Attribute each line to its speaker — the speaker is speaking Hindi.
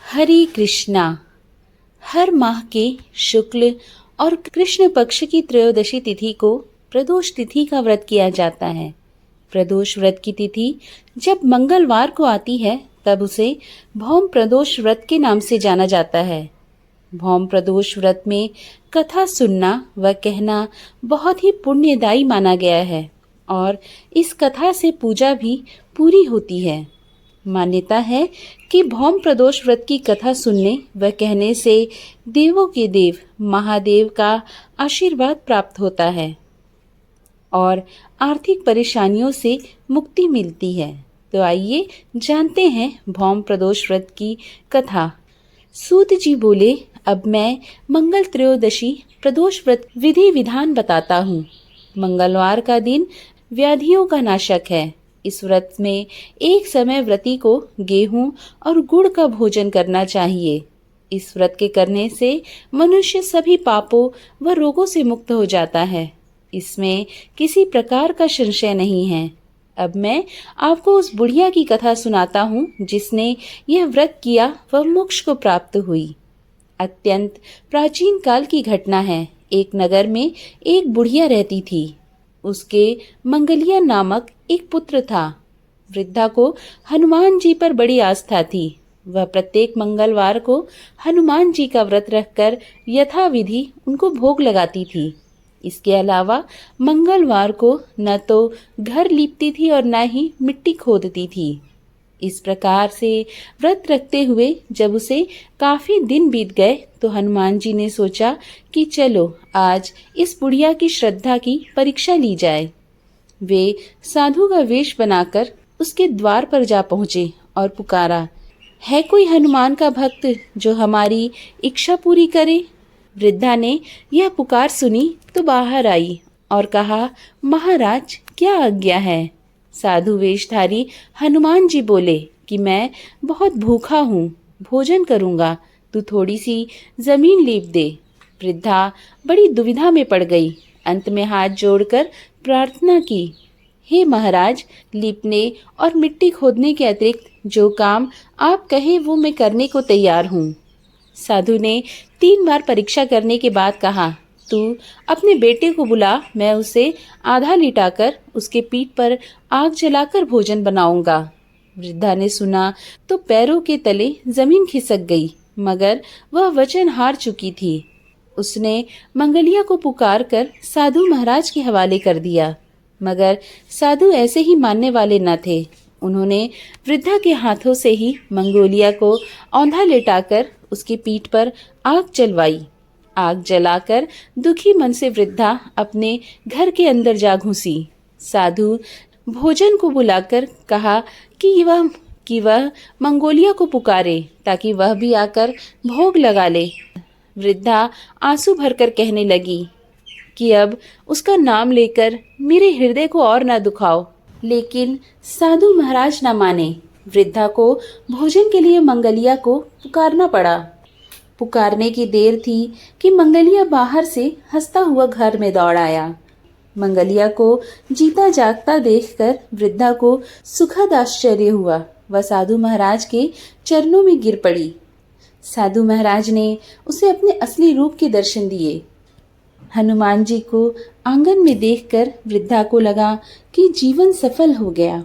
Speaker 1: हरे कृष्णा। हर माह के शुक्ल और कृष्ण पक्ष की त्रयोदशी तिथि को प्रदोष तिथि का व्रत किया जाता है। प्रदोष व्रत की तिथि जब मंगलवार को आती है तब उसे भौम प्रदोष व्रत के नाम से जाना जाता है। भौम प्रदोष व्रत में कथा सुनना व कहना बहुत ही पुण्यदायी माना गया है और इस कथा से पूजा भी पूरी होती है। मान्यता है कि भौम प्रदोष व्रत की कथा सुनने व कहने से देवों के देव महादेव का आशीर्वाद प्राप्त होता है और आर्थिक परेशानियों से मुक्ति मिलती है। तो आइए जानते हैं भौम प्रदोष व्रत की कथा। सूत जी बोले, अब मैं मंगल त्रयोदशी प्रदोष व्रत विधि विधान बताता हूँ। मंगलवार का दिन व्याधियों का नाशक है। इस व्रत में एक समय व्रती को गेहूं और गुड़ का भोजन करना चाहिए। इस व्रत के करने से मनुष्य सभी पापों व रोगों से मुक्त हो जाता है। इसमें किसी प्रकार का संशय नहीं है। अब मैं आपको उस बुढ़िया की कथा सुनाता हूँ जिसने यह व्रत किया व मोक्ष को प्राप्त हुई। अत्यंत प्राचीन काल की घटना है। एक नगर में एक बुढ़िया रहती थी। उसके मंगलिया नामक एक पुत्र था। वृद्धा को हनुमान जी पर बड़ी आस्था थी। वह प्रत्येक मंगलवार को हनुमान जी का व्रत रखकर यथाविधि उनको भोग लगाती थी। इसके अलावा मंगलवार को न तो घर लीपती थी और न ही मिट्टी खोदती थी। इस प्रकार से व्रत रखते हुए जब उसे काफी दिन बीत गए तो हनुमान जी ने सोचा कि चलो आज इस बुढ़िया की श्रद्धा की परीक्षा ली जाए। वे साधु का वेश बनाकर उसके द्वार पर जा पहुंचे और पुकारा, है कोई हनुमान का भक्त जो हमारी इच्छा पूरी करे? वृद्धा ने यह पुकार सुनी तो बाहर आई और कहा, महाराज क्या आज्ञा है? साधु वेशधारी हनुमान जी बोले कि मैं बहुत भूखा हूँ, भोजन करूँगा, तू थोड़ी सी जमीन लीप दे। वृद्धा बड़ी दुविधा में पड़ गई। अंत में हाथ जोड़कर प्रार्थना की, हे महाराज, लीपने और मिट्टी खोदने के अतिरिक्त जो काम आप कहें वो मैं करने को तैयार हूँ। साधु ने 3 बार परीक्षा करने के बाद कहा, तू अपने बेटे को बुला, मैं उसे आधा लिटाकर उसके पीठ पर आग जलाकर भोजन बनाऊंगा। वृद्धा ने सुना तो पैरों के तले जमीन खिसक गई, मगर वह वचन हार चुकी थी। उसने मंगलिया को पुकार कर साधु महाराज के हवाले कर दिया, मगर साधु ऐसे ही मानने वाले न थे। उन्होंने वृद्धा के हाथों से ही मंगोलिया को औंधा लेटाकर उसकी पीठ पर आग जलवाई। आग जलाकर दुखी मन से वृद्धा अपने घर के अंदर जा घुसी। साधु भोजन को बुलाकर कहा कि वह मंगोलिया को पुकारे ताकि वह भी आकर भोग लगा ले। वृद्धा आंसू भरकर कहने लगी कि अब उसका नाम लेकर मेरे हृदय को और न दुखाओ। लेकिन साधु महाराज न माने। वृद्धा को भोजन के लिए मंगलिया को पुकारना पड़ा। पुकारने की देर थी कि मंगलिया बाहर से हंसता हुआ घर में दौड़ आया। मंगलिया को जीता जागता देखकर वृद्धा को सुखद आश्चर्य हुआ। वह साधु महाराज के चरणों में गिर पड़ी। साधु महाराज ने उसे अपने असली रूप के दर्शन दिए। हनुमान जी को आंगन में देखकर वृद्धा को लगा कि जीवन सफल हो गया।